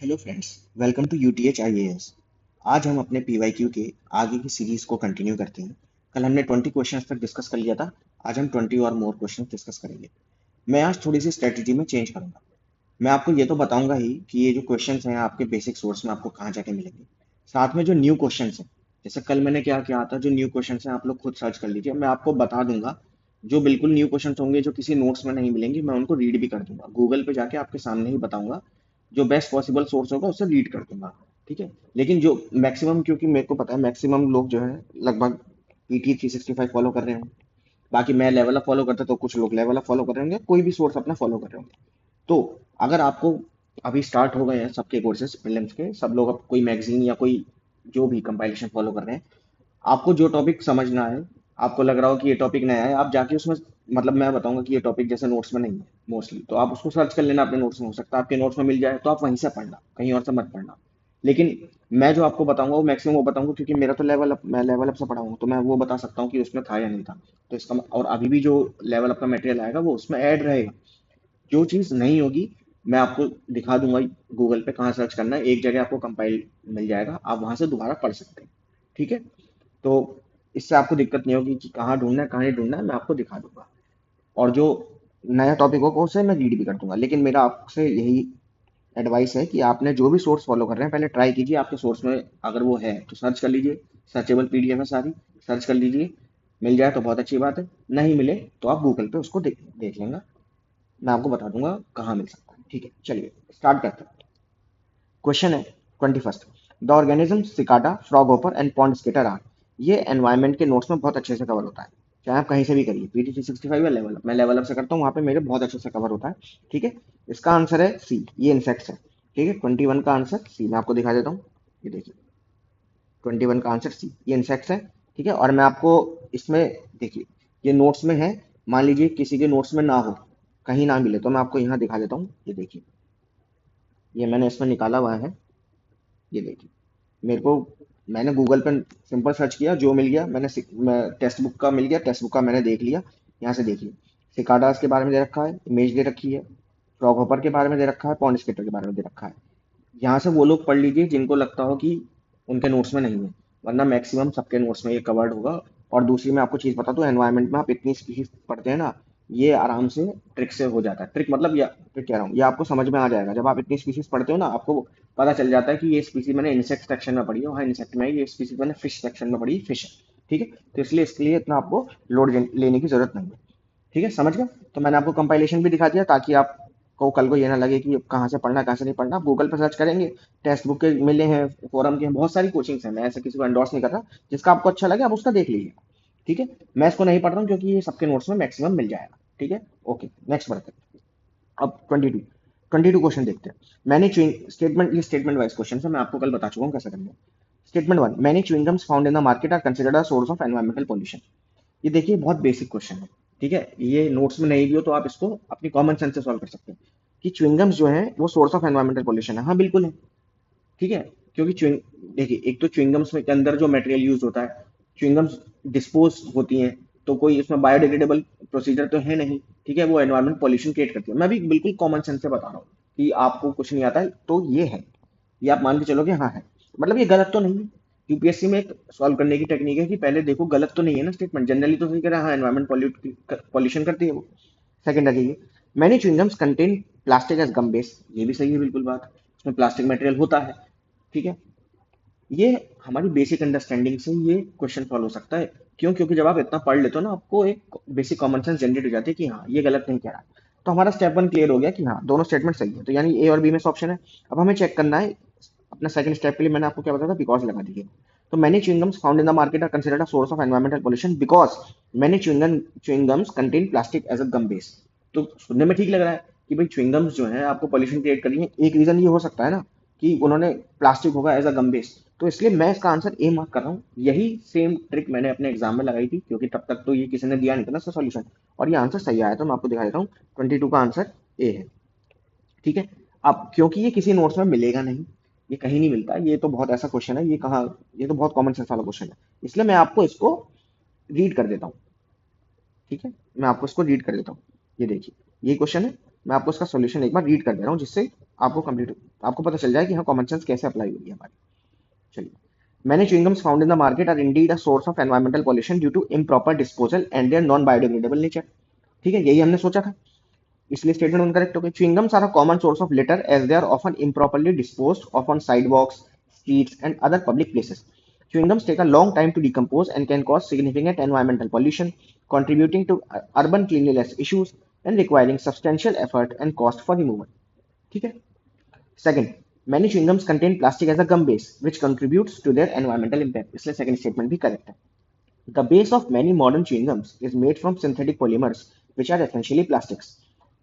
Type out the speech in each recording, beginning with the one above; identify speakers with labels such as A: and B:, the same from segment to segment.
A: Hello friends, welcome to UTH IAS. आज हम अपने पीवाईक्यू के आगे की सीरीज को कंटिन्यू करते हैं। कल हमने 20 क्वेश्चंस तक डिस्कस कर लिया था। आज हम 20 और मोर क्वेश्चंस डिस्कस करेंगे। मैं आज थोड़ी सी स्ट्रेटजी में चेंज करूंगा। मैं आपको ये तो बताऊंगा ही कि ये जो क्वेश्चंस हैं आपके बेसिक सोर्स में आपको कहाँ जाके मिलेंगे। साथ में जो न्यू क्वेश्चंस हैं, जैसे कल मैंने क्या किया था, जो न्यू क्वेश्चंस हैं आप लोग खुद सर्च कर लीजिए। मैं आपको बता दूंगा जो बिल्कुल न्यू क्वेश्चंस होंगे, जो किसी नोट्स में नहीं मिलेंगे, मैं उनको रीड भी कर दूंगा। गूगल पे जाके आपके सामने ही बताऊंगा। जो बेस्ट पॉसिबल सोर्स होगा उससे रीड कर दूंगा। ठीक है। लेकिन जो मैक्सिमम, क्योंकि मेरे को पता है मैक्सिमम लोग जो है लगभग पीटी 365 फॉलो कर रहे होंगे। बाकी मैं लेवल अप फॉलो करता तो कुछ लोग लेवल अप फॉलो कर रहे होंगे, कोई भी सोर्स अपना फॉलो कर रहे होंगे। तो अगर आपको अभी स्टार्ट हो गए हैं सबके कोर्सेज प्रीलिम्स के, सब लोग अब कोई मैगजीन या कोई जो भी कंपाइलेशन फॉलो कर रहे हैं, आपको जो टॉपिक समझना है, आपको लग रहा हो कि ये टॉपिक नया है, आप जाके उसमें, मतलब मैं बताऊंगा कि ये टॉपिक जैसे नोट्स में नहीं है मोस्टली, तो आप उसको सर्च कर लेना अपने नोट्स में। हो सकता है आपके नोट्स में मिल जाए तो आप वहीं से पढ़ना, कहीं और से मत पढ़ना। लेकिन मैं जो आपको बताऊंगा वो मैक्सिमम वो बताऊंगा, क्योंकि मेरा तो लेवल अप, मैं लेवल अप से पढ़ा हूँ, तो मैं वो बता सकता हूँ कि उसमें था या नहीं था। तो इसका और अभी भी जो लेवल अप का मटेरियल आएगा वो उसमें ऐड रहेगा। जो चीज़ नहीं होगी मैं आपको दिखा दूंगा। गूगल पे कहाँ सर्च करना है, एक जगह आपको कंपाइल मिल जाएगा, आप वहां से दोबारा पढ़ सकते हैं। ठीक है। तो इससे आपको दिक्कत नहीं होगी कि कहाँ ढूंढना है कहाँ नहीं ढूंढना है, मैं आपको दिखा दूंगा। और जो नया टॉपिक होगा उसे मैं रीड भी कर दूंगा। लेकिन मेरा आपसे यही एडवाइस है कि आपने जो भी सोर्स फॉलो कर रहे हैं पहले ट्राई कीजिए, आपके सोर्स में अगर वो है तो सर्च कर लीजिए। सर्चेबल पीडीएफ है सारी, सर्च कर लीजिए। मिल जाए तो बहुत अच्छी बात है, नहीं मिले तो आप गूगल पे उसको देख लेंगे। मैं आपको बता दूंगा कहाँ मिल सकता है। ठीक है, चलिए स्टार्ट करते हैं। क्वेश्चन है 21st। The organism cicada, froghopper and pond skater are. ये एनवायरमेंट के नोट्स में बहुत अच्छे से कवर होता है, चाहे आप कहीं से भी करिए, पीटी 365 या लेवल अप। मैं लेवल अप से करता हूँ, वहाँ पे मेरे बहुत अच्छे से कवर होता है। ठीक है। इसका आंसर है सी, ये इंसेक्ट्स है। ठीक है, 21 का आंसर सी। मैं आपको दिखा देता हूँ, ये देखिए 21 का आंसर सी, ये इंसेक्ट्स है। ठीक है। और मैं आपको इसमें, देखिए ये नोट्स में है। मान लीजिए किसी के नोट्स में ना हो, कहीं ना मिले, तो मैं आपको यहाँ दिखा देता हूँ। ये देखिए, ये मैंने इसमें निकाला हुआ है। ये देखिए मेरे को, मैंने गूगल पे सिंपल सर्च किया, जो मिल गया मैं टेक्स्ट बुक का मिल गया, टेक्स्ट बुक का मैंने देख लिया। यहाँ से देखिए, सिकाडास के बारे में दे रखा है, इमेज दे रखी है, फ्रॉग हॉपर के बारे में दे रखा है, पॉन्ड स्केटर के बारे में दे रखा है। यहाँ से वो लोग पढ़ लीजिए जिनको लगता हो कि उनके नोट्स में नहीं है, वरना मैक्सिमम सबके नोट्स में ये कवर्ड होगा। और दूसरी मैं आपको चीज़ बता दूं, एनवायरनमेंट में आप इतनी स्पीशीज पढ़ते हैं ना, ये आराम से ट्रिक से हो जाता है। ट्रिक मतलब, या ट्रिक कह रहा हूँ, ये आपको समझ में आ जाएगा जब आप इतनी स्पीशीज पढ़ते हो ना, आपको पता चल जाता है कि ये स्पीशीज मैंने इंसेक्ट सेक्शन में पढ़ी है, हाँ इंसेक्ट में है, ये स्पीशीज मैंने फिश सेक्शन में पढ़ी, फिश है। ठीक है। तो इसलिए इसके लिए इतना आपको लोड लेने की जरूरत नहीं है। ठीक है, समझ गए। तो मैंने आपको कंपाइलेशन भी दिखा दिया, ताकि आपको कल को ये ना लगे कि कहाँ से पढ़ना कहाँ से नहीं पढ़ना। आप गूगल पर सर्च करेंगे, टेक्स्ट बुक के मिले हैं, फोरम के हैं, बहुत सारी कोचिंग्स हैं। मैं ऐसे किसी को एंडोर्स नहीं कर रहा, जिसका आपको अच्छा लगे आप उसका देख लीजिए। ठीक है। मैं इसको नहीं पढ़ रहा हूँ क्योंकि ये सबके नोट्स में मैक्सिमम मिल जाएगा। ठीक है। ओके, नेक्स्ट बढ़ते हैं। अब 22 क्वेश्चन देखते हैं। मैंने स्टेटमेंट, ये स्टेटमेंट वाइज क्वेश्चन है, मैं आपको कल बता चुका हूँ कैसे करना है। Statement one, many chewing gums found in the market are considered a source of environmental pollution. ये देखिए बहुत बेसिक क्वेश्चन है। ठीक है, ये नोट्स में नहीं भी हो तो आप इसको अपनी कॉमन सेंस से सॉल्व कर सकते हैं कि च्युइंगम्स जो है वो सोर्स ऑफ एनवायरमेंटल पॉल्यूशन है। हाँ बिल्कुल है। ठीक है। क्योंकि च्युइंग, देखिए एक तो च्युइंगम्स में के अंदर जो मटेरियल यूज होता है, च्युइंगम्स डिस्पोज होती हैं, तो कोई इसमें बायोडिग्रेडेबल प्रोसीजर तो है नहीं। ठीक है, वो एनवायरमेंट पॉल्यूशन क्रिएट करती है। मैं भी बिल्कुल कॉमन सेंस से बता रहा हूँ कि आपको कुछ नहीं आता है तो ये है, ये आप मान के चलोगे हाँ है। मतलब ये गलत तो नहीं है। यूपीएससी में एक सॉल्व करने की टेक्निक है कि पहले देखो गलत तो नहीं है ना स्टेटमेंट, जनरली तो सही कह रहा है, हाँ एनवायरमेंट पॉल्यूशन करती है वो। सेकंड है, many chewing gums contain plastic as गम बेस। ये भी सही है बिल्कुल बात, उसमें प्लास्टिक मटेरियल होता है। ठीक है। ये हमारी बेसिक अंडरस्टैंडिंग से ये क्वेश्चन सॉल्व हो सकता है। क्यों? क्योंकि जब आप इतना पढ़ लेते हो ना, आपको एक बेसिक कॉमन सेंस जनरेट हो जाती है कि हाँ ये गलत नहीं कह रहा। तो हमारा स्टेप वन क्लियर हो गया कि हाँ दोनों स्टेटमेंट सही है, तो यानी ए और बी में से ऑप्शन है। अब हमें चेक करना है अपना सेकंड स्टेप के लिए। मैंने आपको क्या बताया था, बिकॉज लगा दीजिए। तो many chewing gums found in the market are considered a source of environmental pollution because many chewing gums contain plastic as a gum base. तो सुनने में ठीक लग रहा है कि भाई च्युइंगम्स जो है आपको पॉल्यूशन क्रिएट कर रही है। एक रीजन ये हो सकता है ना कि उन्होंने प्लास्टिक होगा एज अ गम बेस, तो इसलिए मैं इसका आंसर ए मार्क कर रहा हूँ। यही सेम ट्रिक मैंने अपने एग्जाम में लगाई थी, क्योंकि तब तक तो ये किसी ने दिया नहीं था ना इसका सॉल्यूशन, और ये आंसर सही आया। तो मैं आपको दिखा देता हूँ, 22 का आंसर ए है। ठीक है। अब क्योंकि ये किसी नोट्स में मिलेगा नहीं, ये कहीं नहीं मिलता, ये तो बहुत ऐसा क्वेश्चन है, ये कहाँ, ये तो बहुत कॉमन सेंस वाला क्वेश्चन है, इसलिए मैं आपको इसको रीड कर देता हूँ। ठीक है, मैं आपको इसको रीड कर देता हूँ। ये देखिए, ये क्वेश्चन है। मैं आपको इसका सोल्यूशन एक बार रीड कर दे रहा हूँ, जिससे आपको पता चल जाए कि हाँ कॉमन सेंस कैसे अप्लाई हुई है हमारी। चलिए, many chewing gums found in the market are indeed a source of environmental pollution due to improper disposal and their non biodegradable nature. ठीक है, यही हमने सोचा था, इसलिए स्टेटमेंट इनकरेक्ट हो गई। Chewing gums are a common source of litter as they are often improperly disposed of on sidewalks, streets and other public places. Chewing-gums take a long time to decompose and can cause significant environmental pollution, contributing to urban cleanliness issues and requiring substantial effort and cost for removal. ठीक है। Second, many chewing-gums contain plastic as a gum base, which contributes to their environmental impact. इसलिए second statement भी correct है। The base of many modern chewing gums is made from synthetic polymers, which are essentially plastics.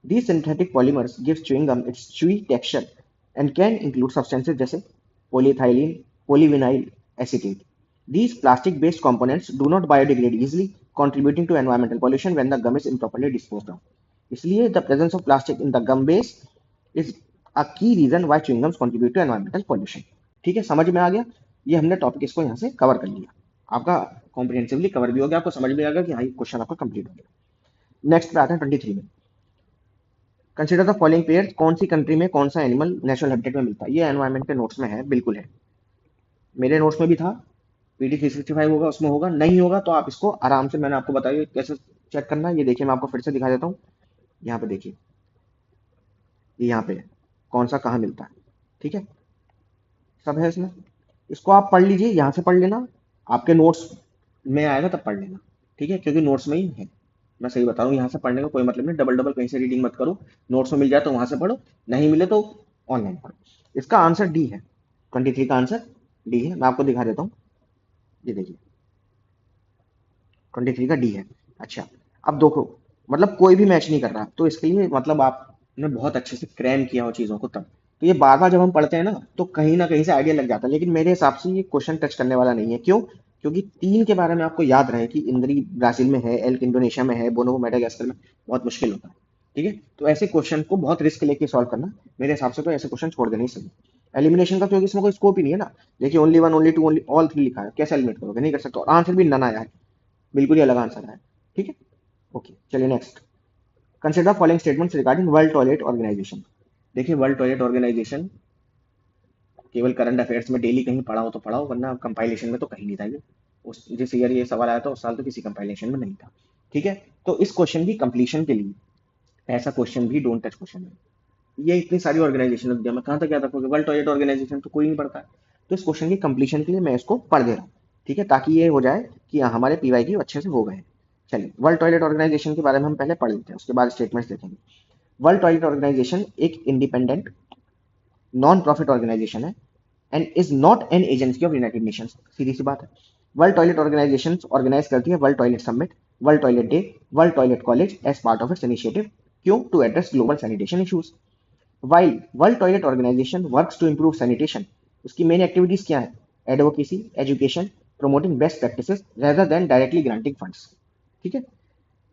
A: These synthetic polymers give chewing gum its chewy texture and can include substances जैसे polyethylene, polyvinyl acetate. These plastic-based components do not biodegrade easily, contributing to environmental pollution when the gum is improperly disposed of. इसलिए the presence of plastic in the gum base is a key reason why chewing gums contribute to environmental pollution. ठीक है, समझ में आ गया? ये हमने topic इसको यहाँ से कवर कर लिया, आपका कॉम्प्रिहेंसिवली कवर भी हो गया, आपको समझ में आ गया कि हाँ ये क्वेश्चन आपका कंप्लीट हो गया। नेक्स्ट पे आते हैं 23 में। कंसिडर द फॉलोइंग पेयर्स, कौन सी कंट्री में कौन सा एनिमल नेचुरल हैबिटेट में मिलता है। ये एनवायरमेंट के नोट्स में है, बिल्कुल है, मेरे नोट्स में भी था। पीटी 365 होगा, उसमें होगा, नहीं होगा तो आप इसको आराम से, मैंने आपको बताया कैसे चेक करना है। ये देखिए, मैं आपको फिर से दिखा देता हूँ। यहाँ पे देखिए, ये यहाँ पे कौन सा कहाँ मिलता है, ठीक है, सब है इसमें। इसको आप पढ़ लीजिए, यहाँ से पढ़ लेना, आपके नोट्स में आएगा तब पढ़ लेना, ठीक है, क्योंकि नोट्स में ही है। मैं सही बता रहा हूँ, यहाँ से पढ़ने का कोई मतलब नहीं, डबल डबल कहीं से रीडिंग मत करो। नोट्स में मिल जाए तो वहां से पढ़ो, नहीं मिले तो ऑनलाइन पढ़ो। इसका आंसर डी है, 23 का आंसर डी है। मैं आपको दिखा देता हूँ, ये देखिए 23 का डी है। अच्छा, अब देखो, मतलब कोई भी मैच नहीं कर रहा, तो इसके लिए मतलब आपने बहुत अच्छे से क्रैम किया हो चीज़ों को तब। तो ये बार बार जब हम पढ़ते हैं ना, तो कहीं ना कहीं से आइडिया लग जाता है, लेकिन मेरे हिसाब से ये क्वेश्चन टच करने वाला नहीं है। क्यों? क्योंकि तीन के बारे में आपको याद रहे कि इंद्री ब्राजील में है, एल्क इंडोनेशिया में है, बोनोबो मेडागास्कर में, बहुत मुश्किल होता है। ठीक है, तो ऐसे क्वेश्चन को बहुत रिस्क लेके सॉल्व करना, मेरे हिसाब से तो ऐसे क्वेश्चन छोड़ देने ही सही। एलिमिनेशन का क्योंकि इसमें कोई स्कोप ही नहीं है ना। देखिए, only one, only two, only all three लिखा है, कैसे एलिमिनेट करोगे? नहीं कर सकते। और आंसर भी नन आया है, बिल्कुल ही अलग आंसर है। ठीक है, ओके, चलिए next. Consider following statements regarding World toilet Organization. देखिए, वर्ल्ड टॉयलेट ऑर्गेनाइजेशन केवल करंट अफेयर्स में डेली कहीं पढ़ा हो तो पढ़ा हो, वरना कंपाइलेशन में तो कहीं नहीं था ये। उस जिस ईयर ये सवाल आया था उस साल तो किसी कंपाइलेशन में नहीं था। ठीक है, तो इस क्वेश्चन की कंप्लीशन के लिए ऐसा क्वेश्चन भी डोंट टच क्वेश्चन है। ये इतनी सारी ऑर्गेनाइजेशन दिया, मैं कहाँ तक याद रखोगे? वर्ल्ड टॉयलेट ऑर्गेनाइजेशन तो कोई नहीं पढ़ता है। तो इस क्वेश्चन की कंप्लीशन के लिए मैं इसको पढ़ दे रहा हूँ, ठीक है, ताकि ये हो जाए कि हाँ, हमारे पीवाई की अच्छे से हो गए। चलिए, वर्ल्ड टॉयलेट ऑर्गेनाइजेशन के बारे में हम पहले पढ़ लेते हैं, उसके बाद स्टेटमेंट्स देखेंगे। वर्ल्ड टॉयलेट ऑर्गेनाइजेशन एक इंडिपेंडेंट नॉन प्रॉफिट ऑर्गेनाइजेशन है and is not an agency of United Nations. सीधी सी बात है। वर्ल्ड टॉयलेट ऑर्गेनाइजेशन ऑर्गेनाइज करती है world toilet summit, world toilet day, world toilet college as part of its initiative. क्यों? To address global sanitation issues. While world toilet organisation works to improve sanitation, उसकी main activities क्या है? Advocacy, education, promoting best practices rather than directly granting funds. ठीक है,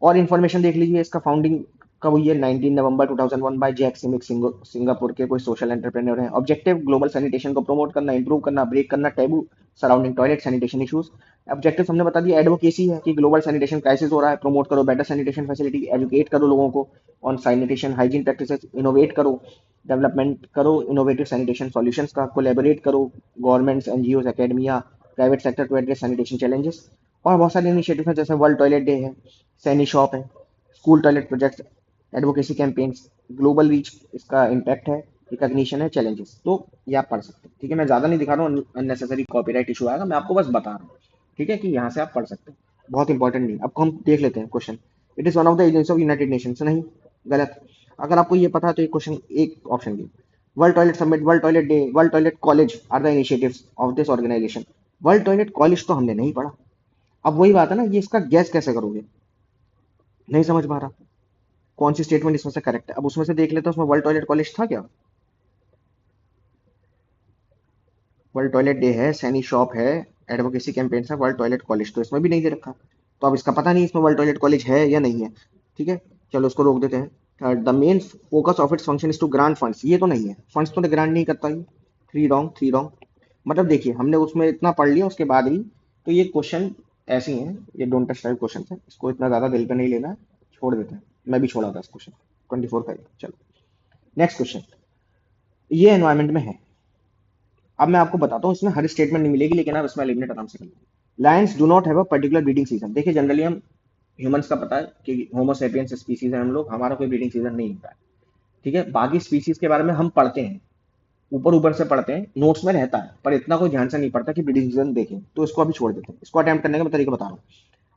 A: और information देख लीजिए, इसका फाउंडिंग कब हुई है? 19 नवंबर 2001 बाय जैक सिमिक, सिंगापुर के कोई सोशल एंटरप्रेन्योर हैं। ऑब्जेक्टिव ग्लोबल सैनिटेशन को प्रमोट करना, इंप्रूव करना, ब्रेक करना taboo surrounding toilet sanitation issues. Objective हमने बता दिया, एडवोकेसी है कि ग्लोबल सैनिटेशन क्राइसिस हो रहा है, प्रमोट करो बेटर सैनिटेशन फैसिलिटी, एजुकेट करो लोगों को on sanitation hygiene practices, innovate करो, डेवलपमेंट करो इनोवेटिव सैनिटेशन सॉल्यूशंस का, कोलैबोरेट करो governments, NGO, academia, private sector to address sanitation challenges. और बहुत सारे इनिशिएटिव हैं, जैसे वर्ल्ड टॉयलेट डे है, सैनी शॉप है, school toilet projects, advocacy campaigns, global reach इसका इम्पैक्ट है, रिकॉग्निशन है, चैलेंजेस। तो ये आप पढ़ सकते हैं। ठीक है, मैं ज़्यादा नहीं दिखा रहा हूँ, अननेसेसरी कॉपीराइट इशू आएगा, मैं आपको बस बता रहा हूँ। ठीक है, कि यहाँ से आप पढ़ सकते हैं, बहुत इंपॉर्टेंट नहीं। अब हम देख लेते हैं question. It is one of the agency of United Nations, नहीं, गलत। अगर आपको ये पता है तो एक क्वेश्चन, एक option D. World toilet summit, world toilet day, world toilet College are the initiatives of this organization. World toilet College तो हमने नहीं पढ़ा। अब वही बात है ना, ये इसका गैस कैसे करोगे? नहीं समझ पा रहा कौन सी स्टेटमेंट इसमें से करेक्ट है। अब उसमें से देख लेते हैं, उसमें वर्ल्ड टॉयलेट कॉलेज था क्या? वर्ल्ड टॉयलेट डे है, सैनी शॉप है, एडवोकेसी कैंपेन है, वर्ल्ड टॉयलेट कॉलेज तो इसमें भी नहीं दे रखा। तो अब इसका पता नहीं इसमें वर्ल्ड टॉयलेट कॉलेज है या नहीं है। ठीक है, चलो उसको रोक देते हैं। Third, the main focus of its function is to grant funds, ये तो नहीं है, फंड्स तो ग्रांट नहीं करता ये। Three wrong, three wrong. मतलब देखिए, हमने उसमें इतना पढ़ लिया उसके बाद भी, तो ये क्वेश्चन ऐसे ही है, ये डोंट टच टाइप क्वेश्चन है, इसको इतना ज्यादा दिल पे नहीं लेना है, छोड़ देते हैं। मैं भी छोड़ा था इस क्वेश्चन 24 का। चलो। नेक्स्ट क्वेश्चन, ये एनवायरमेंट में है। अब मैं आपको बताता हूँ, इसमें हर स्टेटमेंट नहीं मिलेगी, लेकिन आप इसमें एलिमिनेट आराम से कर लेंगे। Lions do not have a particular breeding season. देखिए जनरली हम ह्यूमंस का पता है कि होमो सेपियंस स्पीसीज है हम लोग, हमारा कोई ब्रीडिंग सीजन नहीं होता है, ठीक है। बाकी स्पीसीज के बारे में हम पढ़ते हैं, ऊपर ऊपर से पढ़ते हैं, नोट्स में रहता है, पर इतना कोई ध्यान से नहीं पड़ता कि ब्रीडिंग सीजन देखें, तो इसको अभी छोड़ देते हैं। इसको अटेम्प्ट करने का मैं तरीका बता रहा हूँ।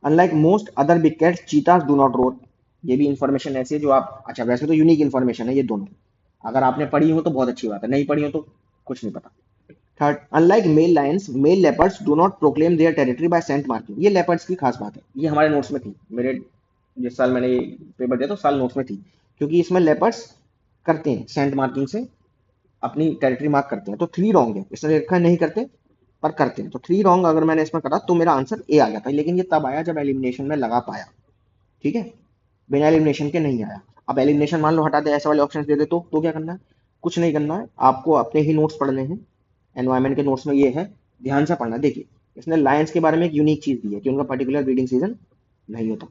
A: Unlike most other big cats, चीतास do not roar. ये भी इन्फॉर्मेशन ऐसी है जो आप, अच्छा वैसे तो यूनिक इन्फॉर्मेशन है ये दोनों, अगर आपने पढ़ी हो तो बहुत अच्छी बात है, नहीं पढ़ी हो तो कुछ नहीं पता। Third, unlike male lions, male leopards do not proclaim their territory by scent marking. ये लेपर्ड्स की खास बात है, ये हमारे नोट्स में थी, मेरे जिस साल मैंने ये पेपर दिया तो साल नोट्स में थी, क्योंकि इसमें लेपर्ड्स करते हैं सेंट मार्किंग से अपनी टेरिटरी मार्क करते हैं। तो 3 रॉन्ग है, इसने लिखा है नहीं करते पर करते हैं, तो 3 रॉन्ग अगर मैंने इसमें करा तो मेरा आंसर ए आ जाता है। लेकिन ये तब आया जब एलिमिनेशन में लगा पाया, ठीक है, बिना एलिमिनेशन के नहीं आया। अब एलिमिनेशन मान लो हटा दे, ऐसे वाले ऑप्शन दे दे तो क्या करना है? कुछ नहीं करना है, आपको अपने ही नोट्स पढ़ने हैं। एनवायरमेंट के नोट्स में ये है, ध्यान से पढ़ना। देखिए इसने लायंस के बारे में एक यूनिक चीज दी है कि उनका पर्टिकुलर ब्रीडिंग सीजन नहीं होता।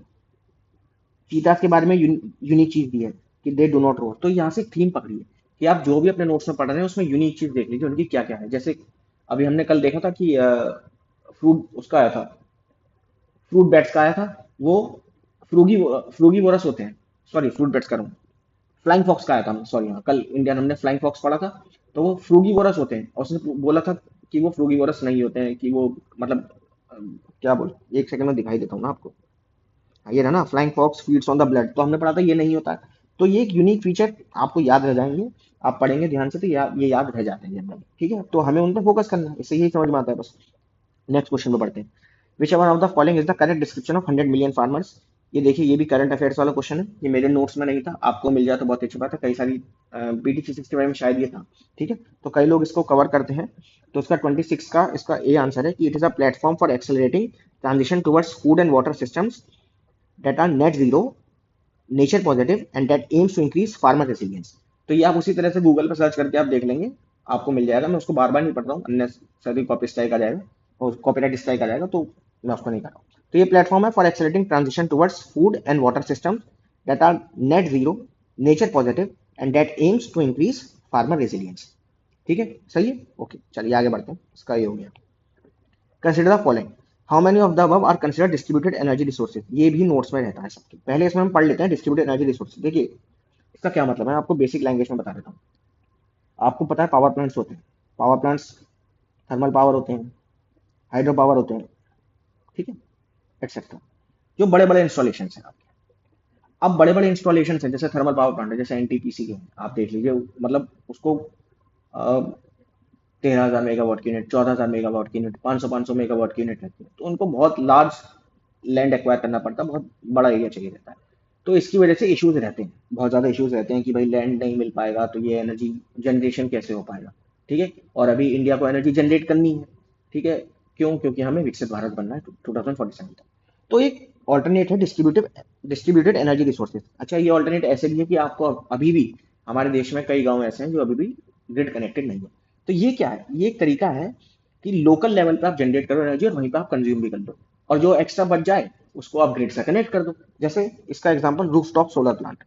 A: चीतास के बारे में यूनिक चीज दी है कि दे डू नॉट रोर। तो यहाँ से थीम पकड़ी है कि आप जो भी अपने नोट्स में पढ़ रहे हैं उसमें यूनिक चीज देख लीजिए उनकी क्या क्या है। जैसे अभी हमने कल देखा था कि फ्रूट उसका आया था, फ्रूट बैट्स का आया था, वो फ्रूगी फ्रूगी वोरस होते हैं, सॉरी फ्रूट बैट्स कर रहा हूँ, फ्लाइंग फॉक्स का आया था, सॉरी हाँ कल इंडियन हमने फ्लाइंग फॉक्स पढ़ा था, तो वो फ्रूगी वोरस होते हैं, और उसने बोला था कि वो फ्रूगी वोरस नहीं होते हैं, कि वो मतलब क्या बोल, एक सेकंड में दिखाई देता हूँ ना आपको। हाँ, ये रहा ना, flying fox feeds on the blood, तो हमने पढ़ा था ये नहीं होता है। तो ये एक यूनिक फीचर आपको याद रह जाएंगे, आप पढ़ेंगे ध्यान से तो ये याद रह जाते हैं जनरली, ठीक है। तो हमें उन पर फोकस करना है, इससे यही समझ में आता है बस। नेक्स्ट क्वेश्चन पे बढ़ते हैं। विच one of the following is the correct description of 100 million farmers. ये देखिए ये भी करंट अफेयर्स वाला क्वेश्चन है, ये मेरे नोट्स में नहीं था, आपको मिल जाए तो बहुत अच्छी बात है। कई सारी बीटी फिजिक्स के बारे में शायद ये था, ठीक है, तो कई लोग इसको कवर करते हैं। तो इसका 26 का इसका ए आंसर है कि it is a platform for accelerating transition towards food and water systems that are net zero, nature positive and that aims to increase farmer resilience। तो ये आप उसी तरह से गूगल पर सर्च करके आप देख लेंगे, आपको मिल जाएगा। मैं उसको बार बार नहीं पढ़ रहा हूँ, अननेसेसरी कॉपी स्ट्राइक आ जाएगा और कॉपीराइट स्ट्राइक आ जाएगा, तो मैं उसको नहीं कर रहा हूँ। तो ये प्लेटफॉर्म है for accelerating transition towards food and water system that are net zero, nature positive and that aims to increase farmer resilience. ठीक है, सही है, ओके चलिए आगे बढ़ते हैं। इसका ये हो गया। Consider the following, how many of the above are consider distributed energy resources. ये भी नोट्स में रहता है सबके। पहले इसमें हम पढ़ लेते हैं डिस्ट्रीब्यूटेड एनर्जी रिसोर्सेज। देखिए इसका क्या मतलब है, आपको बेसिक लैंग्वेज में बता देता हूँ। आपको पता है पावर प्लांट्स होते हैं, पावर प्लांट्स थर्मल पावर होते हैं, हाइड्रो पावर होते हैं, ठीक है, एक्सेट्रा। जो बड़े बड़े इंस्टॉलेशन है आपके, अब बड़े बड़े इंस्टॉलेशन है जैसे थर्मल पावर प्लांट है, जैसे एनटीपीसी के आप देख लीजिए, मतलब उसको 13,000 मेगावाट की यूनिट, 14,000 मेगावाट की यूनिट, 500 मेगावाट की यूनिट रहती है, तो उनको बहुत लार्ज लैंड एक्वायर करना पड़ता है, बहुत बड़ा एरिया चाहिए रहता है। तो इसकी वजह से इश्यूज रहते हैं, बहुत ज़्यादा इश्यूज रहते हैं कि भाई लैंड नहीं मिल पाएगा तो ये एनर्जी जनरेशन कैसे हो पाएगा, ठीक है। और अभी इंडिया को एनर्जी जनरेट करनी है, ठीक है, क्यों? क्योंकि हमें विकसित भारत बनना है 2047 तक। तो एक ऑल्टरनेट है डिस्ट्रीब्यूटेड एनर्जी रिसोर्सेज। अच्छा, ये ऑल्टरनेट ऐसे भी है कि आपको अभी भी हमारे देश में कई गांव ऐसे हैं जो अभी भी ग्रिड कनेक्टेड नहीं है। तो ये क्या है? ये एक तरीका है कि लोकल लेवल पे आप जनरेट करो एनर्जी और वहीं पे आप कंज्यूम भी कर दो, और जो एक्स्ट्रा बच जाए उसको आप ग्रिड से कनेक्ट कर दो। जैसे इसका एग्जांपल रूफटॉप सोलर प्लांट,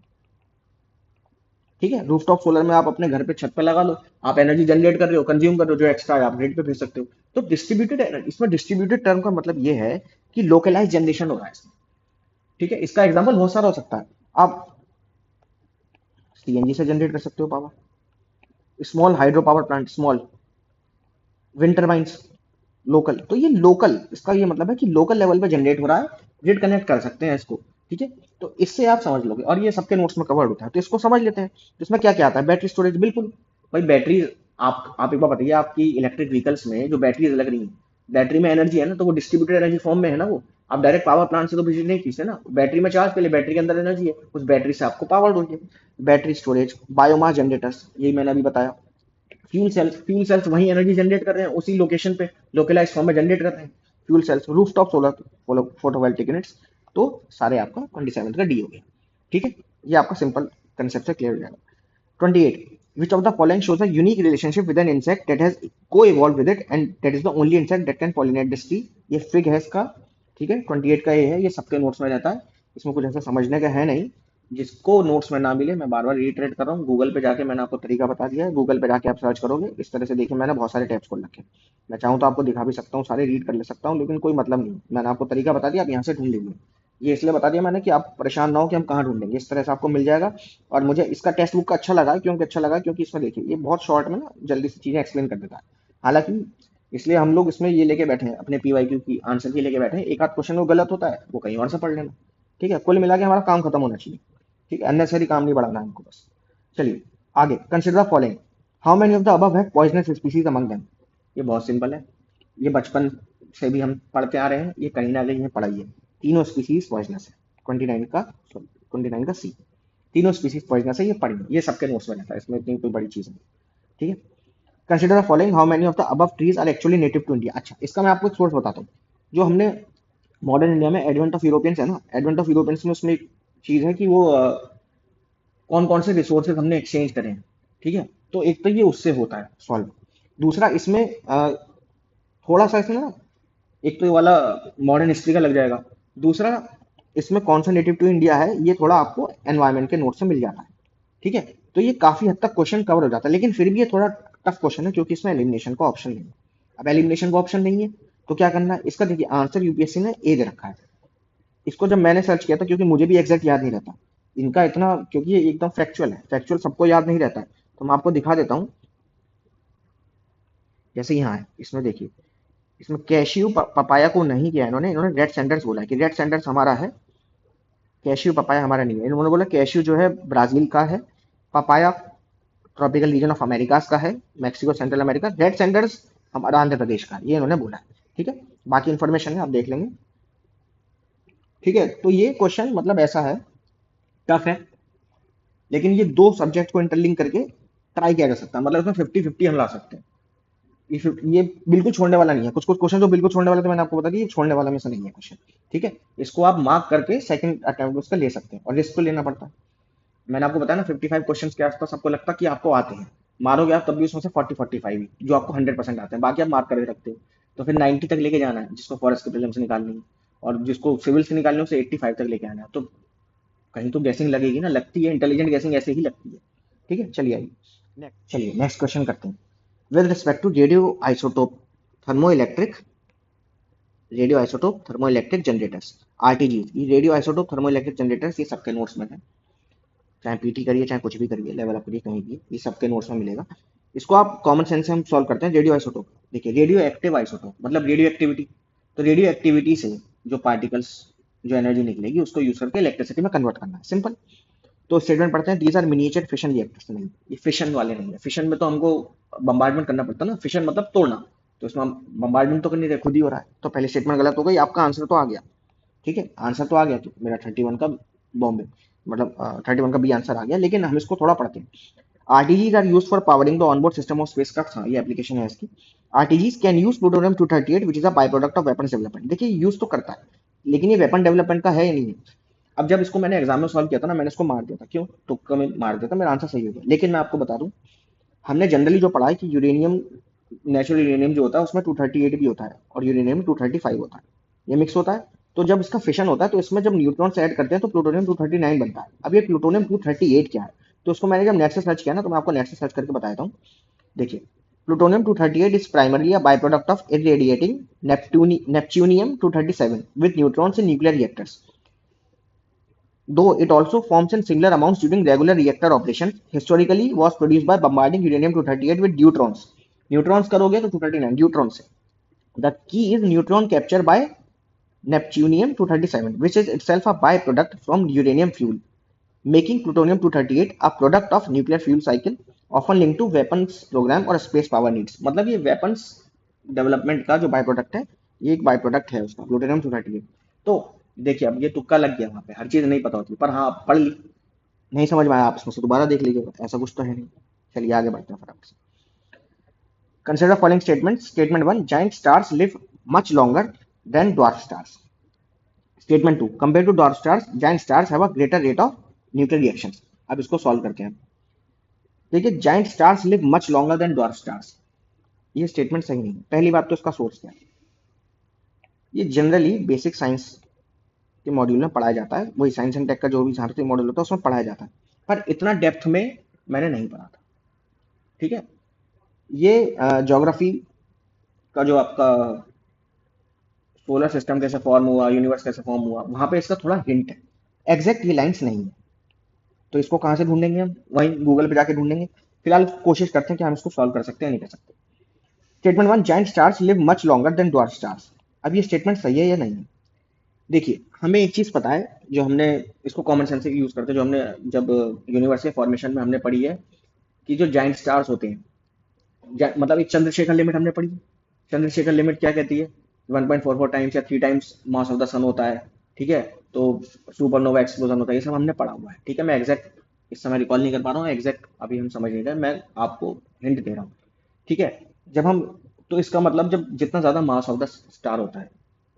A: ठीक है। रूफटॉप सोलर में आप अपने घर पे छत पे लगा लो, आप एनर्जी जनरेट कर रहे हो, कंज्यूम कर रहे हो, जो एक्स्ट्रा है आप ग्रिड पे भेज सकते हो। तो डिस्ट्रीब्यूटेड एनर्जी, इसमें डिस्ट्रीब्यूटेड टर्म का मतलब ये है कि लोकलाइज जनरेशन हो रहा है इसमें, ठीक है। इसका एग्जाम्पल बहुत सारा हो सकता है। आप सीएनजी से जनरेट कर सकते हो power, small hydro power plant, small wind turbines, local. तो ये लोकल, इसका ये मतलब है कि लोकल लेवल पे जनरेट हो रहा है, ग्रिड कनेक्ट कर सकते हैं इसको, ठीक है। तो इससे आप समझ लोगे, और ये सबके नोट्स में कवर्ड होता है, तो इसको समझ लेते हैं। तो इसमें क्या क्या आता है? बैटरी स्टोरेज, बिल्कुल भाई बैटरी। आप एक बार बताइए, आपकी इलेक्ट्रिक व्हीकल्स में जो बैटरीज लग रही है, बैटरी में एनर्जी है ना, तो वो डिस्ट्रीब्यूटेड एनर्जी फॉर्म में है ना। वो आप डायरेक्ट पावर प्लांट से तो बिजली नहीं खींचते ना, बैटरी में चार्ज के लिए, बैटरी के अंदर एनर्जी है, उस बैटरी से आपको पावर दोगे। बैटरी स्टोरेज, बायोमास जनरेटर्स, यही मैंने अभी बताया। फ्यूल सेल्स वही एनर्जी जनरेट कर रहे हैं उसी लोकेशन पे, लोकलाइज फॉर्म में जनरेट कर रहे हैं fuel cells. Rooftop solar photovoltaic units. तो सारे आपका 27 का डी हो गया, ठीक है। ये आपका सिंपल कंसेप्ट से क्लियर हो जाएगा। 28, which of the following shows a unique relationship with an insect that has co-evolved with it and that is the only insect that can pollinate this tree। ये फिग है इसका, ठीक है। 28 का ये है, ये सबके नोट्स में रहता है, इसमें कुछ ऐसा समझने का है नहीं, जिसको नोट्स में ना मिले, मैं बार बार रिट्रेट कर रहा हूँ, गूगल पे जाके मैंने आपको तरीका बता दिया है, गूगल पे जाके आप सर्च करोगे इस तरह से। देखिए मैंने बहुत सारे टैब्स खोल रखे हैं, मैं चाहूँ तो आपको दिखा भी सकता हूँ, सारे रीड कर ले सकता हूँ, लेकिन कोई मतलब नहीं, मैंने आपको तरीका बता दिया, आप यहाँ से ढूंढ लीजिए। ये इसलिए बता दिया मैंने कि आप परेशान ना हो कि हम कहाँ ढूंढेंगे, इस तरह से आपको मिल जाएगा। और मुझे इसका टेक्स्ट बुक अच्छा लगा, क्योंकि अच्छा लगा क्योंकि इसमें देखिए ये बहुत शॉर्ट में ना जल्दी से चीजें एक्सप्लेन कर देता है। हालांकि इसलिए हम लोग इसमें ये लेके बैठे हैं, अपने पीवाईक्यू की आंसर की लेके बैठे हैं, एक आध क्वेश्चन वो गलत होता है वो कहीं और से पढ़ लेना। ठीक है, कुल मिला के हमारा काम खत्म होना चाहिए। ठीक है, अननेसरी काम नहीं बढ़ाना है हमको बस। चलिए आगे, consider the following, how many of the above है पॉइजनस स्पीसीज अमंग देम। ये बहुत सिंपल है, ये बचपन से भी हम पढ़ते आ रहे हैं, ये कहीं ना कहीं है पढ़ाई है। तीनों स्पीसीज पॉइजनस है, 29 का, सॉरी 29 का सी, तीनों स्पीसीज पॉइजनस है, ये पढ़िए, ये सबके नोट्स में रहता है, इसमें इतनी कोई बड़ी चीज नहीं। ठीक है, consider the following, how many of the above trees are actually native to India. अच्छा, इसका मैं आपको एक सोर्स बताता हूँ। जो हमने मॉडर्न इंडिया में एडवेंट ऑफ यूरोपियंस है ना, एडवेंट ऑफ यूरोपियंस में उसमें एक चीज है कि वो कौन कौन से रिसोर्सेज हमने एक्सचेंज करे हैं। ठीक है, तो एक तो ये उससे होता है सॉल्व। दूसरा इसमें थोड़ा सा इसमें ना, एक तो ये वाला मॉडर्न हिस्ट्री का लग जाएगा। दूसरा इसमें कौन सा नेटिव टू इंडिया है, ये थोड़ा आपको एनवायरमेंट के नोट से मिल जाता है। ठीक है, तो ये काफी हद तक क्वेश्चन कवर हो जाता है, लेकिन फिर भी ये थोड़ा टफ क्वेश्चन है क्योंकि इसमें एलिमिनेशन का ऑप्शन नहीं है। अब एलिमिनेशन का ऑप्शन नहीं है तो क्या करना है इसका, देखिए आंसर यूपीएससी ने ए दे रखा है। इसको जब मैंने सर्च किया था, क्योंकि मुझे भी एग्जैक्ट याद नहीं रहता इनका इतना, क्योंकि ये एकदम फैक्चुअल है, फैक्चुअल सबको याद नहीं रहता है, तो मैं आपको दिखा देता हूँ। जैसे यहाँ है, इसमें देखिए, इसमें कैशियू पपाया को नहीं किया इन्होंने, इन्होंने रेड सैंडर्स बोला है कि रेड सैंडर्स हमारा है, कैशियू पपाया हमारा नहीं है। इन्होंने बोला कैशियू जो है ब्राजील का है, papaya tropical region of Americas का है, Mexico central America, red sanders हमारा आंध्र प्रदेश का है, ये इन्होंने बोला है। ठीक है, बाकी इन्फॉर्मेशन है आप देख लेंगे। ठीक है, तो ये क्वेश्चन मतलब ऐसा है, टफ है, लेकिन ये दो सब्जेक्ट को इंटरलिंक करके ट्राई किया जा सकता है, मतलब इसमें 50-50 हम ला सकते हैं। ये बिल्कुल छोड़ने वाला नहीं है, कुछ कुछ क्वेश्चन जो बिल्कुल छोड़ने वाला, तो मैंने आपको बता दिया ये छोड़ने वाला में से नहीं है क्वेश्चन। ठीक है, इसको आप मार्क करके सेकंड अटेम्प्ट उसका ले सकते हैं, और रिस्क तो लेना पड़ता है। मैंने आपको बताया ना 55 क्वेश्चन के आसपास आपको लगता है कि आपको आते हैं, मारोगे आप तब भी उसमें से 40-45 ही जो आपको 100% आते हैं, बाकी आप मार्क करके रखते हो। तो फिर 90 तक लेके जाना है जिसको फॉरेस्ट के प्रीलिम्स से निकालनी है, और जिसको सिविल से निकालनी है उसे 85 तक लेके आना है। तो कहीं तो गैसिंग लगेगी ना, लगती है इंटेलिजेंट गैसिंग ऐसे ही लगती है। ठीक है, चलिए आइए नेक्स्ट, चलिए नेक्स्ट क्वेश्चन करते हैं। With respect to radio isotope thermo electric, radio isotope thermo electric generators, RTG, ये radio isotope thermo electric generators ये सबके नोट्स में है, चाहे पीटी करिए चाहे कुछ भी करिए, लेवल अप करिए कहीं भी, ये सबके नोट्स में मिलेगा। इसको आप कॉमन सेंस से हम सॉल्व करते हैं। रेडियो आइसोटोप, देखिए रेडियो एक्टिव आइसोटोप मतलब रेडियो एक्टिविटी, तो रेडियो एक्टिविटी से जो पार्टिकल्स, जो एनर्जी निकलेगी उसको यूज करके इलेक्ट्रिसिटी में कन्वर्ट करना है, सिंपल। तो स्टेटमेंट पढ़ते हैं, these are miniature fission reactors, नहीं ये फिशन वाले नहीं है, फिशन में तो हमको बम्बार्डमेंट करना पड़ता है ना, फिशन मतलब तोड़ना, तो इसमें हम बम्बार्डमेंट तो करनी रहे, खुद ही हो रहा है, तो पहले स्टेटमेंट गलत हो गई, आपका आंसर तो आ गया। ठीक है, आंसर तो आ गया, तो मेरा 31 का बॉम्बे, मतलब 31 का बी आंसर आ गया, लेकिन हम इसको थोड़ा पढ़ते हैं। RTGs are use for powering the onboard system of spacecraft, हाँ ये एप्लीकेशन है इसकी। RTGs can use plutonium 238 which is a by product of weapon development, देखिए यूज तो करता है, लेकिन ये वेपन डेवलपमेंट का है या नहीं है। अब जब इसको मैंने एग्जाम में सॉल्व किया था ना, मैंने इसको मार दिया था, क्यों, तुक्का में मार दिया था, मेरा आंसर सही हो गया। लेकिन मैं आपको बता दूं, हमने जनरली जो पढ़ा है कि यूरेनियम, नेचुरल यूरेनियम जो होता है उसमें 238 भी होता है और यूरेनियम 235 होता है, ये मिक्स होता है। तो जब इसका फिशन होता है तो इसमें जब न्यूट्रॉन्स ऐड करते हैं तो प्लूटोनियम 239 बनता है। अब ये प्लूटोनियम 238 क्या है, तो उसको मैंने जब नेट से सर्च किया ना, तो मैं आपको नेट से सर्च करके बताता हूँ। देखिए, plutonium 238 is primarily a byproduct of irradiating neptunium 237 with neutrons in nuclear reactors, though it also forms in similar amounts during regular reactor operations. Historically was produced by bombarding uranium 238 with deuterons. Neutrons करोगे तो 239 deuterons से. The key is neutron capture by neptunium 237, which is itself a byproduct from uranium fuel, making plutonium 238 a product of nuclear fuel cycle, often linked to weapons program और space power needs. मतलब ये weapons development का जो by product है, ये एक by product है उसका, प्लूटोनियम 238। तो देखिए अब ये तुक्का लग गया, वहां पे हर चीज नहीं पता होती, पर हाँ पढ़ ली, नहीं समझ में आया आप इसमें से दोबारा देख लीजिएगा, ऐसा कुछ तो है नहीं। चलिए आगे बढ़ते हैं फटाफट से। Consider following statement, statement 1, giant stars live much longer than dwarf stars. Statement 2, compare to dwarf stars giant stars have a greater rate of nuclear reactions. अब इसको सॉल्व करते हैं। देखिए, giant stars live much longer than dwarf stars, ये statement सही नहीं है। पहली बात तो इसका सोर्स क्या है, ये जनरली बेसिक साइंस के मॉड्यूल में पढ़ाया जाता है, वही साइंस एंड टेक का जो भी सारे मॉड्यूल होता है उसमें पढ़ाया जाता है, पर इतना डेप्थ में मैंने नहीं पढ़ा था। ठीक है, ये ज्योग्राफी का जो आपका सोलर सिस्टम कैसे फॉर्म हुआ, यूनिवर्स कैसे फॉर्म हुआ, वहां पे इसका थोड़ा हिंट है, एग्जैक्ट ये लाइंस नहीं है। तो इसको कहाँ से ढूंढेंगे हम, वहीं गूगल पे जाके ढूंढेंगे। फिलहाल कोशिश करते हैं कि हम इसको सॉल्व कर सकते हैं नहीं कर सकते। Statement one, giant stars live much longer than dwarf stars. अब ये स्टेटमेंट सही है या नहीं है? देखिए, हमें एक चीज पता है, जो हमने इसको कॉमन सेंस से यूज करते हैं, जो हमने जब यूनिवर्स के फॉर्मेशन में हमने पढ़ी है, कि जो जाइंट स्टार्स होते हैं, मतलब एक चंद्रशेखर लिमिट हमने पढ़ी है। चंद्रशेखर लिमिट क्या कहती है? 1.44 टाइम्स या 3 टाइम्स मास ऑफ द सन होता है। ठीक है, तो सुपरनोवा एक्सप्लोजन होता है, ये सब हमने पढ़ा हुआ है। ठीक है, मैं एग्जैक्ट इस समय रिकॉल नहीं कर पा रहा हूँ, एग्जैक्ट अभी हम समझ नहीं रहे, मैं आपको हिंट दे रहा हूँ। ठीक है, जब हम, तो इसका मतलब जब जितना ज्यादा मास ऑफ द स्टार होता है,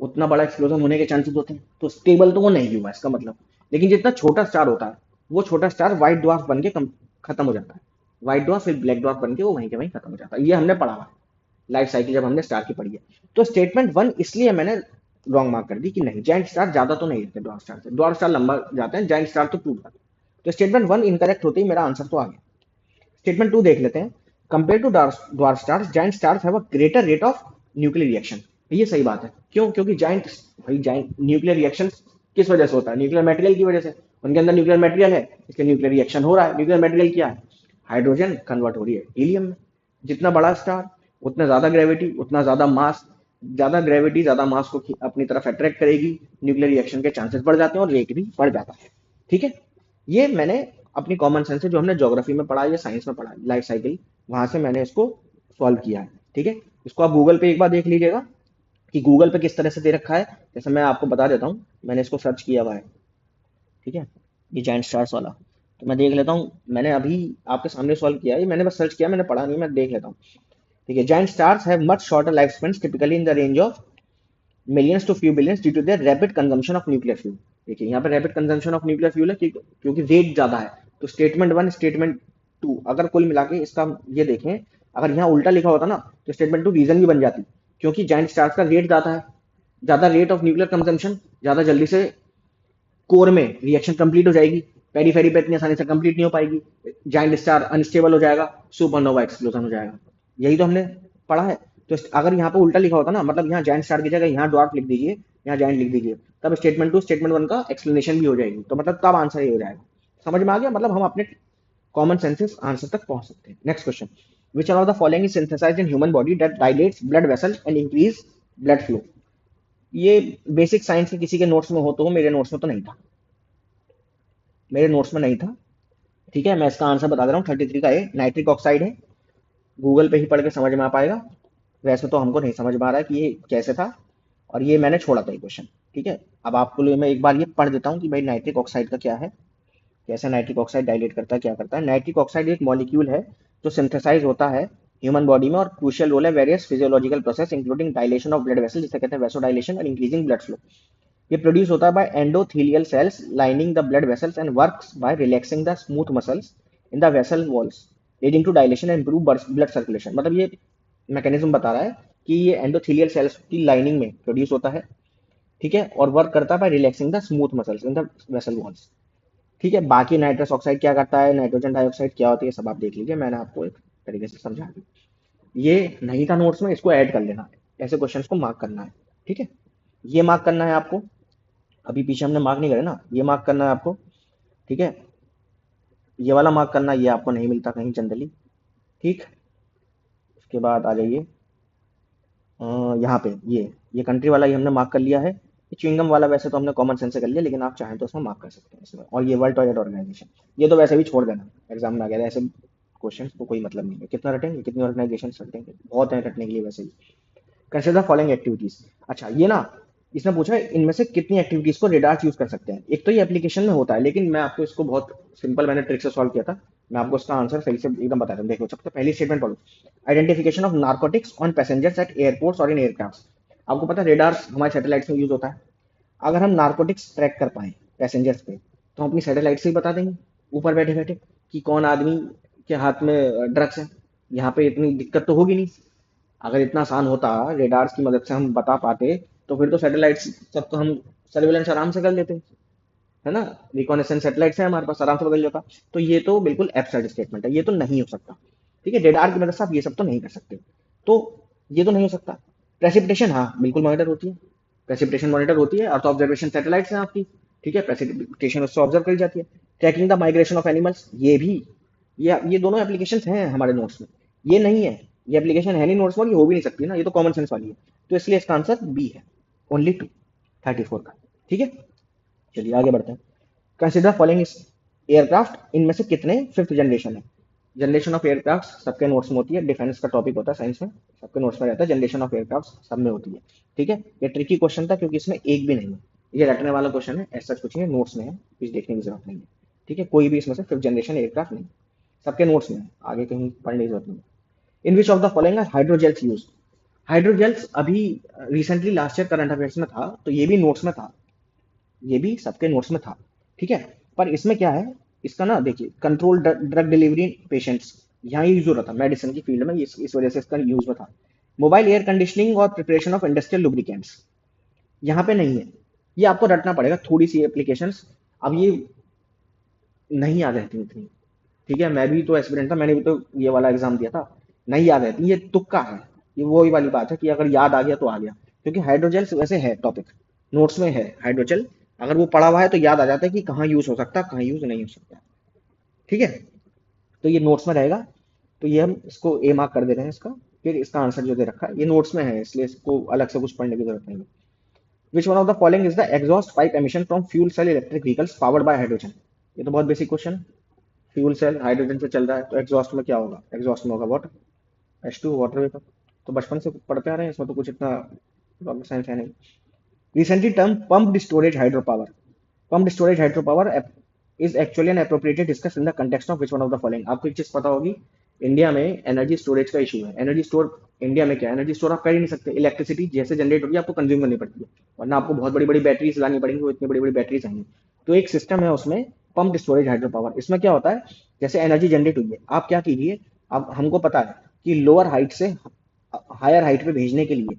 A: उतना बड़ा एक्सप्लोजन होने के चांसेस होते हैं, तो स्टेबल तो वो नहीं हुआ इसका मतलब। लेकिन जितना छोटा स्टार होता है, वो छोटा स्टार व्हाइट ड्वार्फ बन के खत्म हो जाता है। व्हाइट ड्वार्फ फिर ब्लैक ड्वार्फ बन के वो वहीं के वहीं खत्म हो जाता है, ये हमने पढ़ा हुआ है लाइफ साइकिल जब हमने स्टार की पढ़ी है। तो स्टेटमेंट वन इसलिए मैंने रॉन्ग मार्क कर दी कि नहीं, जाइंट स्टार ज्यादा तो नहीं रहते ड्वार्फ स्टार से, ड्वार्फ स्टार लंबा जाते हैं, जाइंट स्टार तो टूट जाते हैं। तो स्टेटमेंट वन इनकरेक्ट होते ही मेरा आंसर तो आ गया। स्टेटमेंट टू देख लेते हैं। Compare to dwarf stars, giant stars have a greater rate of nuclear reaction. ये सही बात है, क्यों? क्योंकि जाइंट, भाई जाइंट न्यूक्लियर रिएक्शन किस वजह से होता है? न्यूक्लियर मटेरियल की वजह से। उनके अंदर न्यूक्लियर मटेरियल है, इसलिए न्यूक्लियर रिएक्शन हो रहा है। न्यूक्लियर मटेरियल क्या है? हाइड्रोजन कन्वर्ट हो रही है हीलियम में। जितना बड़ा स्टार, उतना ज्यादा ग्रेविटी, उतना ज्यादा मास, ज्यादा ग्रेविटी ज्यादा मास को अपनी तरफ अट्रैक्ट करेगी, न्यूक्लियर रिएक्शन के चांसेस बढ़ जाते हैं और रेट भी बढ़ जाता है। ठीक है, ये मैंने अपनी कॉमन सेंस से, जो हमने ज्योग्राफी में पढ़ा या साइंस में पढ़ा लाइफ साइकिल, वहां से मैंने इसको सॉल्व किया है। ठीक है, इसको आप गूगल पे एक बार देख लीजिएगा कि गूगल पे किस तरह से दे रखा है। जैसे मैं आपको बता देता हूँ, मैंने इसको सर्च किया हुआ है। ठीक है, ये जाइंट स्टार्स वाला, तो मैं देख लेता हूँ, मैंने अभी आपके सामने सॉल्व किया है, मैंने बस सर्च किया, मैंने पढ़ा नहीं, मैं देख लेता हूँ। ठीक है, giant stars have much shorter life span, typically in the range of millions to few billions due to their rapid consumption of nuclear fuel. देखिए यहाँ पे rapid consumption of nuclear fuel है, क्योंकि रेट ज्यादा है। तो स्टेटमेंट वन, स्टेटमेंट टू, अगर कुल मिला के इसका ये देखें, अगर यहाँ उल्टा लिखा होता ना, तो स्टेटमेंट टू रीजन भी बन जाती, क्योंकि जाइंट स्टार्स का रेट ज्यादा है, ज्यादा रेट ऑफ न्यूक्लियर कंजम्पशन, ज्यादा जल्दी से कोर में रिएक्शन कंप्लीट हो जाएगी, पेरीफेरी पे इतनी आसानी से कंप्लीट नहीं हो पाएगी, जाइंट स्टार अनस्टेबल हो जाएगा, सुपरनोवा एक्सप्लोजन हो जाएगा। यही तो हमने पढ़ा है। तो अगर यहाँ पे उल्टा लिखा होता ना, मतलब यहाँ जाइंट स्टार की जगह यहाँ डॉट लिख दीजिए, यहाँ जाइंट लिख दीजिए, तब स्टेटमेंट टू स्टेटमेंट वन का एक्सप्लेनेशन भी हो जाएगी, तो मतलब तब आंसर ये हो जाएगा। समझ में आ गया? मतलब हम अपने कॉमन सेंसेस आंसर तक पहुंच सकते हैं। Next question, which are of the following is synthesized in human body that dilates blood vessel and increase blood flow. ये बेसिक साइंस के किसी के नोट्स में हो तो, मेरे नोट्स में तो नहीं था, मेरे नोट्स में नहीं था। ठीक है, मैं इसका आंसर बता दे रहा हूँ, 33 का ए नाइट्रिक ऑक्साइड है। गूगल पे ही पढ़ के समझ में आ पाएगा, वैसे तो हमको नहीं समझ में आ रहा है कि ये कैसे था, और ये मैंने छोड़ा था ये क्वेश्चन। ठीक है, अब आपको लिए मैं एक बार ये पढ़ देता हूँ कि भाई नाइट्रिक ऑक्साइड का क्या है, कैसे नाइट्रिक ऑक्साइड डायलेट करता है, क्या करता है। नाइट्रिक ऑक्साइड एक मॉलिक्यूल है जो सिंथेसाइज होता है ह्यूमन बॉडी में, और क्रूशियल रोल है various physiological process including dilation of blood vessel, जिसे कहते हैं वैसो डायलेशन, और इंक्रीजिंग ब्लड फ्लो। ये प्रोड्यूस होता है by endothelial cells lining the blood vessels and works by relaxing the smooth muscles in the vessel walls, leading to dilation and improve blood circulation. मतलब ये mechanism बता रहा है कि ये एंडोथेलियल सेल्स की लाइनिंग में प्रोड्यूस होता है। ठीक है, और वर्क करता है by relaxing the smooth muscles in the vessel walls. ठीक है, बाकी नाइट्रस ऑक्साइड क्या करता है, नाइट्रोजन डाइऑक्साइड क्या होती है, सब आप देख लीजिए, मैंने आपको एक तरीके से समझा दी। ये नहीं था नोट्स में, इसको ऐड कर लेना है, ऐसे क्वेश्चन को मार्क करना है। ठीक है, ये मार्क करना है आपको, अभी पीछे हमने मार्क नहीं करे ना, ये मार्क करना है आपको। ठीक है, ये वाला मार्क करना, ये आपको नहीं मिलता कहीं जनरली। ठीक, उसके बाद आ जाइए यहाँ पे, ये कंट्री वाला ये हमने मार्क कर लिया है। ये च्युइंगम वाला वैसे तो हमने कॉमन सेंस से कर लिया, लेकिन आप चाहें तो उसमें मार्क कर सकते हैं इसमें। और ये वर्ल्ड टॉयलेट ऑर्गेनाइजेशन, ये तो वैसे भी छोड़ देना, एग्जाम में आ गया ऐसे क्वेश्चन तो कोई मतलब नहीं है, कितना रटेंगे, कितनी ऑर्गेनाइजेशन रटेंगे, बहुत है रटने के लिए वैसे ही। Consider following activities. अच्छा, ये ना, इसने पूछा है इनमें से कितनी एक्टिविटीज को रेडार्स यूज कर सकते हैं। एक तो ये एप्लीकेशन में होता है, लेकिन मैं आपको इसको बहुत सिंपल मैंने ट्रिक से सॉल्व किया था, मैं आपको इसका आंसर सही से एकदम बता रहा हूँ। देखो, सबसे पहली स्टेटमेंट पढ़ो, identification of narcotics on passengers at airports और इन एयरक्राफ्ट। आपको पता है रेडार्स हमारे सैटेलाइट्स में यूज होता है। अगर हम नार्कोटिक्स ट्रैक कर पाए पैसेंजर्स पे, तो हम अपनी सैटेलाइट से ही बता देंगे ऊपर बैठे बैठे कि कौन आदमी के हाथ में ड्रग्स है। यहाँ पे इतनी दिक्कत तो होगी नहीं। अगर इतना आसान होता, रेडार्स की मदद से हम बता पाते तो फिर तो सैटेलाइट्स सब तो हम सर्विलेंस आराम से कर लेते हैं, है ना। रिकॉनेसेंस सैटेलाइट्स है हमारे पास, आराम से बदल जाता। तो ये तो बिल्कुल एब्सर्ड स्टेटमेंट है, ये तो नहीं हो सकता। ठीक है, रेडार की मदद से आप ये सब तो नहीं कर सकते। तो ये तो नहीं हो सकता। प्रेसिपिटेशन, हाँ बिल्कुल मॉनिटर होती है, प्रेसिपिटेशन मॉनिटर होती है। अर्थ ऑब्जर्वेशन सैटेलाइट्स हैं आपकी, ठीक है, प्रेसिपिटेशन उससे ऑब्जर्व करी जाती है। Tracking the migration of animals, ये भी, ये दोनों एप्लीकेशन हैं हमारे नोट्स में। ये नहीं है, ये एप्लीकेशन है नहीं नोट्स में, और ये हो भी नहीं सकती ना, ये तो कॉमन सेंस वाली है। तो इसलिए इसका आंसर बी है, ओनली टू, 34 का। ठीक है, चलिए आगे बढ़ते हैं। कंसिडर फॉलोइंग एयरक्राफ्ट, इनमें से कितने फिफ्थ जनरेशन है। जनरेशन ऑफ एयरक्राफ्ट सबके नोट्स में होती है, डिफेंस का टॉपिक होता है साइंस में, सबके नोट्स में रहता है। जनरेशन ऑफ एयरक्राफ्ट सब में होती है। ठीक है, ये ट्रिकी क्वेश्चन था क्योंकि इसमें एक भी नहीं है, ये रटने वाला क्वेश्चन है, ऐसा कुछ नहीं है, नोट्स में है, कुछ देखने की जरूरत नहीं है। ठीक है, कोई भी इसमें से फिफ्थ जनरेशन एयरक्राफ्ट नहीं, सबके नोट्स में है, आगे कहीं पढ़ने की जरूरत नहीं। In which of the following hydrogels use. Hydrogels अभी recently last year current affairs में था, तो ये भी नोट्स में था, ये भी सबके नोट्स में था। ठीक है, पर इसमें क्या है, इसका ना देखिए, कंट्रोल ड्रग डिलीवरी पेशेंट्स, यहाँ यूज हो रहा था मेडिसिन की फील्ड में, इस वजह से इसका यूज में था। मोबाइल एयर कंडीशनिंग और प्रिपरेशन ऑफ इंडस्ट्रियल लुब्रिकेंट्स, यहाँ पे नहीं है, ये आपको रटना पड़ेगा थोड़ी सी एप्लीकेशंस। अब ये नहीं याद रहती इतनी। ठीक है, मैं भी तो एस्पिरेंट था, मैंने भी तो ये वाला एग्जाम दिया था, नहीं याद रहती, ये तुक्का है। ये वही वाली बात है कि अगर याद आ गया तो आ गया, क्योंकि हाइड्रोजेल वैसे है टॉपिक, नोट्स में है हाइड्रोजेल, अगर वो पढ़ा हुआ है तो याद आ जाता है कि कहाँ यूज हो सकता है, कहाँ यूज नहीं हो सकता। ठीक है, तो ये नोट्स में रहेगा, तो ये हम इसको ए मार्क कर दे रहे हैं इसका। फिर इसका आंसर जो दे रखा है ये नोट्स में है, इसलिए इसको अलग से कुछ पढ़ने की जरूरत नहीं है। Which one of the following is the exhaust pipe emission from fuel cell electric vehicles powered by hydrogen. ये तो बहुत basic question, fuel cell hydrogen से चल रहा है, तो एग्जॉस्ट में क्या होगा, एग्जॉस्ट में होगा वाटर, H2 वाटर वेपर। तो बचपन से पढ़ते आ रहे हैं, इसमें तो कुछ इतना रॉकेट साइंस है नहीं। Recently term pumped storage hydro power, pumped storage hydro power is actually an appropriated discuss in the context of which one of the following. आपको एक चीज पता होगी, इंडिया में एनर्जी स्टोरेज का इशू है। एनर्जी स्टोर इंडिया में क्या है, एनर्जी स्टोर आप कर ही नहीं सकते, इलेक्ट्रिसिटी जैसे जनरेट होगी आपको कंज्यूम करनी पड़ती है, वरना आपको बहुत बड़ी बड़ी बैटरीज लानी पड़ेंगी, वो इतनी बड़ी बड़ी बैटरीज आएंगी। तो एक सिस्टम है उसमें, पम्प्ड स्टोरेज हाइड्रो पावर। इसमें क्या होता है, जैसे एनर्जी जनरेट हुई है, आप क्या कीजिए, अब हमको पता है कि लोअर हाइट से हायर हाइट पे भेजने के लिए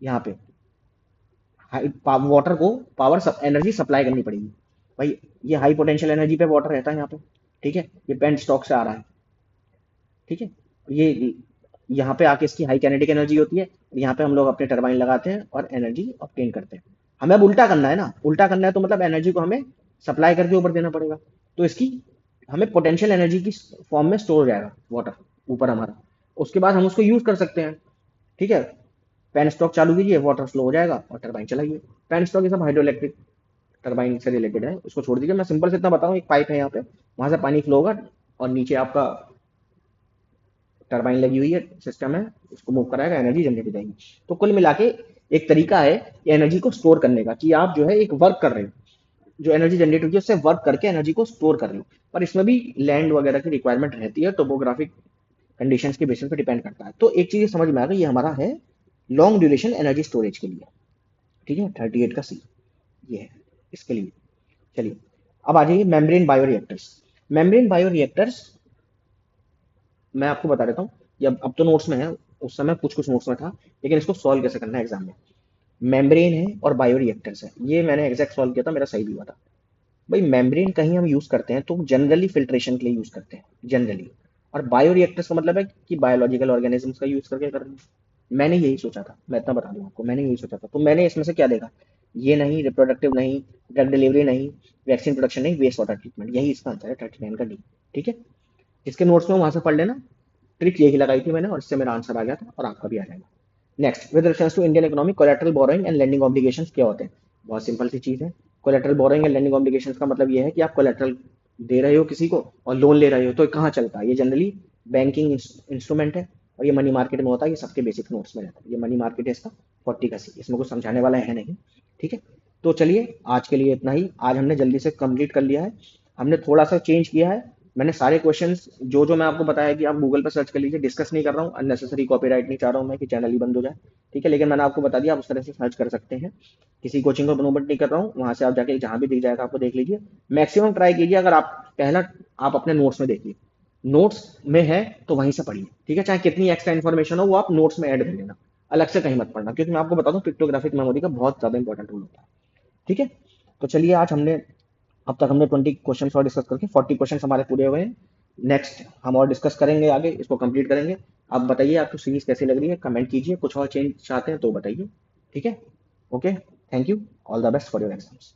A: यहाँ पे वाटर को पावर एनर्जी सप्लाई करनी पड़ेगी। भाई ये हाई पोटेंशियल एनर्जी पे वाटर रहता है यहाँ पे, ठीक है, ये पेंट स्टॉक से आ रहा है। ठीक है, ये यहाँ पे आके इसकी हाई कैनेटिक एनर्जी होती है, यहाँ पे हम लोग अपने टरबाइन लगाते हैं और एनर्जी ऑब्टेन करते हैं। हमें अब उल्टा करना है ना, उल्टा करना है तो मतलब एनर्जी को हमें सप्लाई करके ऊपर देना पड़ेगा, तो इसकी हमें पोटेंशियल एनर्जी की फॉर्म में स्टोर हो जाएगा वाटर ऊपर हमारा, उसके बाद हम उसको यूज कर सकते हैं। ठीक है, पैन स्टॉक चालू कीजिए, वाटर फ्लो हो जाएगा और टरबाइन चलाइए। पैन स्टॉक ये सब हाइड्रो इलेक्ट्रिक टरबाइन से रिलेटेड है, उसको छोड़ दीजिए। मैं सिंपल से इतना बताऊं, एक पाइप है यहाँ पे, वहां से पानी फ्लो होगा और नीचे आपका टरबाइन लगी हुई है, सिस्टम है, उसको मूव कराएगा, एनर्जी जनरेट हो जाएगी। तो कुल मिला के एक तरीका है एनर्जी को स्टोर करने का, कि आप जो है एक वर्क कर रहे हो, जो एनर्जी जनरेट होगी उससे वर्क करके एनर्जी को स्टोर कर रहे हो। पर इसमें भी लैंड वगैरह की रिक्वायरमेंट रहती है, टोपोग्राफिक कंडीशंस के बेसिस पे डिपेंड करता है। तो एक चीज समझ में आ गई, ये हमारा है लॉन्ग ड्यूरेशन एनर्जी स्टोरेज के लिए। ठीक है, 38 का सी ये है इसके लिए। चलिए अब आ जाइए मेम्ब्रेन बायोरिएक्टर्स। मेम्ब्रेन बायोरिएक्टर्स मैं आपको बता देता हूँ, ये अब तो नोट्स में है, उस समय कुछ कुछ नोट्स में था, लेकिन इसको सॉल्व कैसे करना है एग्जाम में। मेम्ब्रेन है और बायोरिएक्टर्स है, ये मैंने एग्जैक्ट सॉल्व किया था, मेरा सही भी हुआ था। भाई मेम्ब्रेन कहीं हम यूज करते हैं तो जनरली फिल्ट्रेशन के लिए यूज करते हैं जनरली, और बायोरिएक्टर्स का मतलब है कि बायोलॉजिकल ऑर्गेनिजम्स का यूज करके कर रहे हैं। मैंने यही सोचा था, मैं इतना बता दूं आपको, मैंने यही सोचा था। तो मैंने इसमें से क्या देखा, ये नहीं, रिप्रोडक्टिव नहीं, ड्रग डिलीवरी नहीं, वैक्सीन प्रोडक्शन नहीं, वेस्ट वाटर ट्रीटमेंट, यही इसका आंसर है 39 का डी। ठीक है, इसके नोट्स में वहां से पढ़ लेना, ट्रिक यही लगाई थी मैंने और इससे मेरा आंसर आ गया था और आपका भी आ जाएगा। Next, with reference to Indian economy collateral borrowing and lending obligations क्या होते हैं। बहुत सिंपल सी चीज है, collateral borrowing and lending obligations का मतलब ये है कि आप कोलैटरल दे रहे हो किसी को और लोन ले रहे हो, तो कहाँ चलता है, ये जनरली बैंकिंग इंस्ट्रूमेंट है और ये मनी मार्केट में होता है, ये सबके बेसिक नोट्स में रहता है। ये मनी मार्केट है इसका 40 का सी, इसमें कुछ समझाने वाला है नहीं। ठीक है, तो चलिए आज के लिए इतना ही, आज हमने जल्दी से कंप्लीट कर लिया है, हमने थोड़ा सा चेंज किया है। मैंने सारे क्वेश्चंस जो मैं आपको बताया कि आप गूगल पर सर्च कर लीजिए, डिस्कस नहीं कर रहा हूँ, अननेसेसरी कॉपीराइट नहीं चाह रहा हूँ मैं कि चैनल ही बंद हो जाए। ठीक है, लेकिन मैंने आपको बता दिया, आप उस तरह से सर्च कर सकते हैं, किसी कोचिंग को प्रमोट नहीं कर रहा हूँ, वहां से आप जाके जहां भी दिख जाएगा आपको देख लीजिए। मैक्सिमम ट्राई कीजिए, अगर आप पहला आप अपने नोट्स में देखिए, नोट्स में है तो वहीं से पढ़िए। ठीक है, चाहे कितनी एक्स्ट्रा इन्फॉर्मेशन हो वो आप नोट्स में ऐड कर लेना, अलग से कहीं मत पढ़ना, क्योंकि मैं आपको बता दूं क्रिप्टोग्राफिक मेमोरी का बहुत ज़्यादा इंपॉर्टेंट रोल होता है। ठीक है, तो चलिए आज हमने अब तक हमने 20 क्वेश्चन और डिस्कस करके 40 क्वेश्चन हमारे पूरे हुए हैं। नेक्स्ट हम और डिस्कस करेंगे, आगे इसको कंप्लीट करेंगे। आप बताइए आपको सीरीज कैसी लग रही है, कमेंट कीजिए, कुछ और चेंज चाहते हैं तो बताइए। ठीक है, okay, thank you, all the best for your exams.